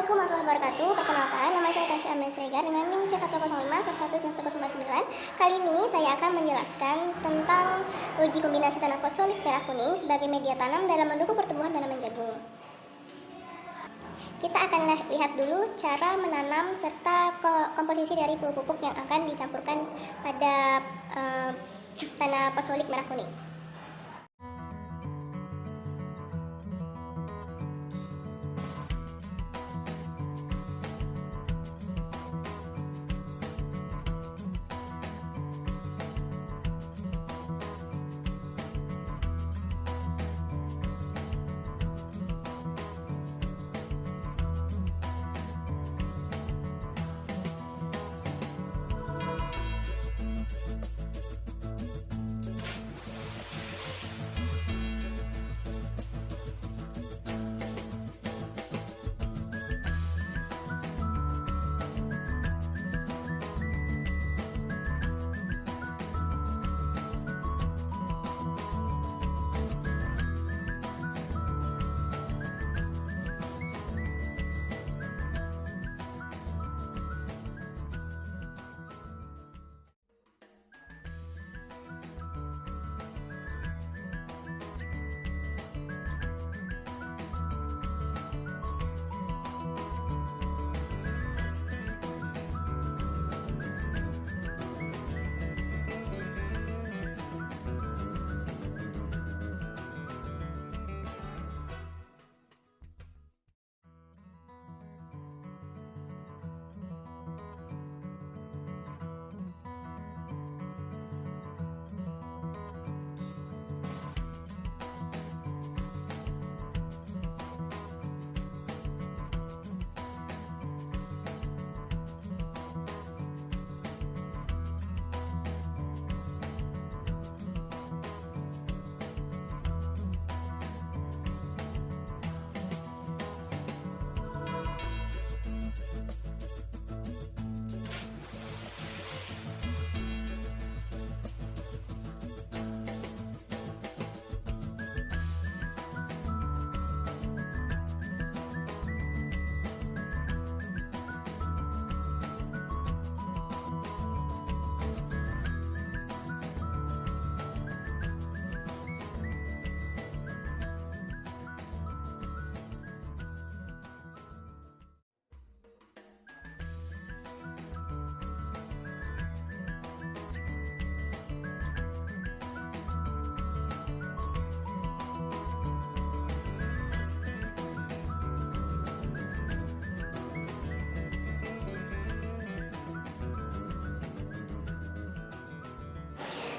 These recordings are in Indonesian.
Assalamualaikum warahmatullahi wabarakatuh. Perkenalkan, nama saya Tasya Amel Sregar dengan NIM C105 Kali ini saya akan menjelaskan tentang uji kombinasi tanah fosfolik merah kuning sebagai media tanam dalam mendukung pertumbuhan tanaman jagung. Kita akan lihat dulu cara menanam serta komposisi dari pupuk yang akan dicampurkan pada tanah fosfolik merah kuning.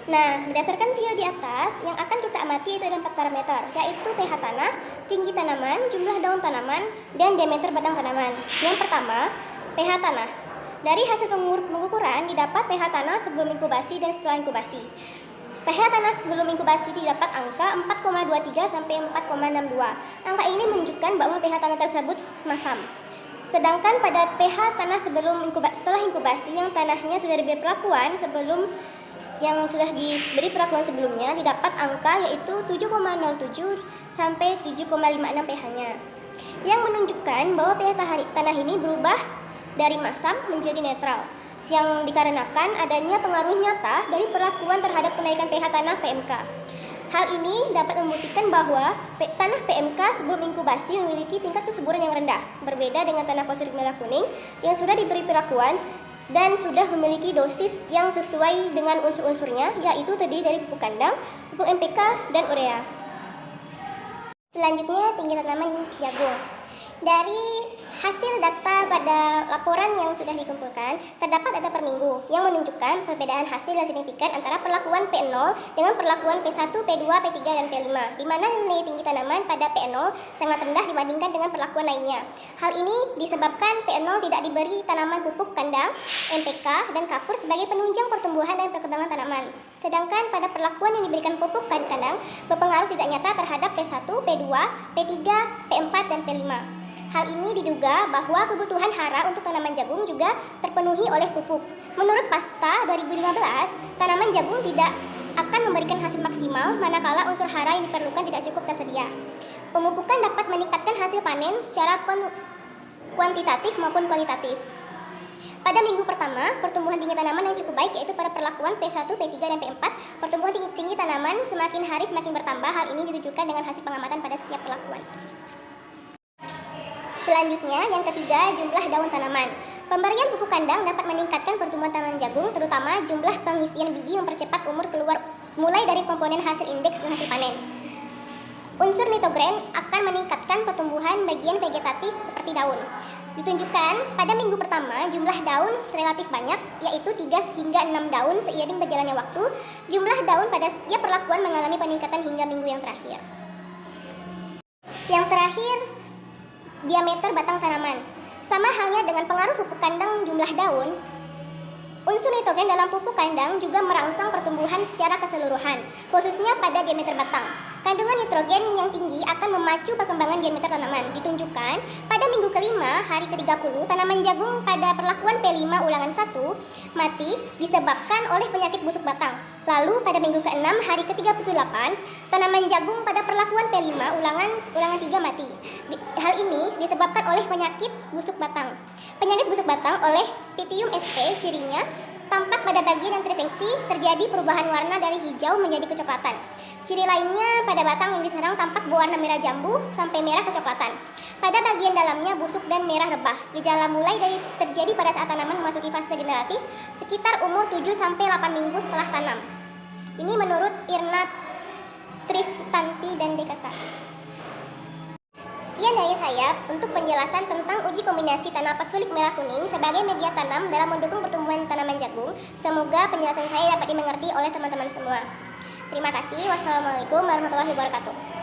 Nah, berdasarkan video di atas, yang akan kita amati itu ada 4 parameter, yaitu pH tanah, tinggi tanaman, jumlah daun tanaman, dan diameter batang tanaman. Yang pertama, pH tanah. Dari hasil pengukuran didapat pH tanah sebelum inkubasi dan setelah inkubasi. pH tanah sebelum inkubasi didapat angka 4,23 sampai 4,62. Angka ini menunjukkan bahwa pH tanah tersebut masam. Sedangkan pada pH tanah setelah inkubasi yang tanahnya sudah diberi perlakuan sebelumnya didapat angka yaitu 7,07 sampai 7,56 pH-nya, yang menunjukkan bahwa pH tanah ini berubah dari masam menjadi netral, yang dikarenakan adanya pengaruh nyata dari perlakuan terhadap kenaikan pH tanah PMK. Hal ini dapat membuktikan bahwa tanah PMK sebelum inkubasi memiliki tingkat kesuburan yang rendah, berbeda dengan tanah fosforik merah kuning yang sudah diberi perlakuan dan sudah memiliki dosis yang sesuai dengan unsur-unsurnya, yaitu terdiri dari pupuk kandang, pupuk NPK, dan urea. Selanjutnya, tinggi tanaman jagung. Dari hasil data pada laporan yang sudah dikumpulkan, terdapat data per minggu yang menunjukkan perbedaan hasil yang signifikan antara perlakuan P0 dengan perlakuan P1, P2, P3, dan P5, di mana nilai tinggi tanaman pada P0 sangat rendah dibandingkan dengan perlakuan lainnya. Hal ini disebabkan P0 tidak diberi tanaman pupuk kandang, NPK, dan kapur sebagai penunjang pertumbuhan dan perkembangan tanaman. Sedangkan pada perlakuan yang diberikan pupuk kandang berpengaruh tidak nyata terhadap P1, P2, P3, P4, dan P5. Hal ini diduga bahwa kebutuhan hara untuk tanaman jagung juga terpenuhi oleh pupuk. Menurut Pasta 2015, tanaman jagung tidak akan memberikan hasil maksimal manakala unsur hara yang diperlukan tidak cukup tersedia. Pemupukan dapat meningkatkan hasil panen secara kuantitatif maupun kualitatif. Pada minggu pertama, pertumbuhan tinggi tanaman yang cukup baik yaitu pada perlakuan P1, P3, dan P4. Pertumbuhan tinggi tanaman semakin hari semakin bertambah. Hal ini ditunjukkan dengan hasil pengamatan pada setiap perlakuan. Selanjutnya, yang ketiga, jumlah daun tanaman. Pemberian pupuk kandang dapat meningkatkan pertumbuhan tanaman jagung, terutama jumlah pengisian biji mempercepat umur keluar mulai dari komponen hasil indeks dan hasil panen. Unsur nitrogen akan meningkatkan pertumbuhan bagian vegetatif seperti daun. Ditunjukkan pada minggu pertama jumlah daun relatif banyak, yaitu 3 hingga 6 daun seiring berjalannya waktu. Jumlah daun pada setiap perlakuan mengalami peningkatan hingga minggu yang terakhir. Yang terakhir, diameter batang tanaman. Sama halnya dengan pengaruh pupuk kandang jumlah daun, unsur nitrogen dalam pupuk kandang juga merangsang pertumbuhan secara keseluruhan, khususnya pada diameter batang. Kandungan nitrogen yang tinggi akan memacu perkembangan diameter tanaman. Ditunjukkan pada minggu kelima, hari ke-30, tanaman jagung pada perlakuan P5 ulangan 1 mati disebabkan oleh penyakit busuk batang. Lalu pada minggu ke-6, hari ke-38, tanaman jagung pada perlakuan P5 ulangan 3 mati. Hal ini disebabkan oleh penyakit busuk batang. Penyakit busuk batang oleh Pythium sp, cirinya tampak pada bagian yang terinfeksi, terjadi perubahan warna dari hijau menjadi kecoklatan. Ciri lainnya pada batang yang diserang tampak berwarna merah jambu sampai merah kecoklatan. Pada bagian dalamnya busuk dan merah rebah. Gejala mulai dari terjadi pada saat tanaman memasuki fase generatif sekitar umur 7-8 minggu setelah tanam. Ini menurut Irna Tristanti dan DKK. Sekian dari saya untuk penjelasan tentang uji kombinasi tanah patsulik merah kuning sebagai media tanam dalam mendukung pertumbuhan tanaman jagung. Semoga penjelasan saya dapat dimengerti oleh teman-teman semua. Terima kasih. Wassalamualaikum warahmatullahi wabarakatuh.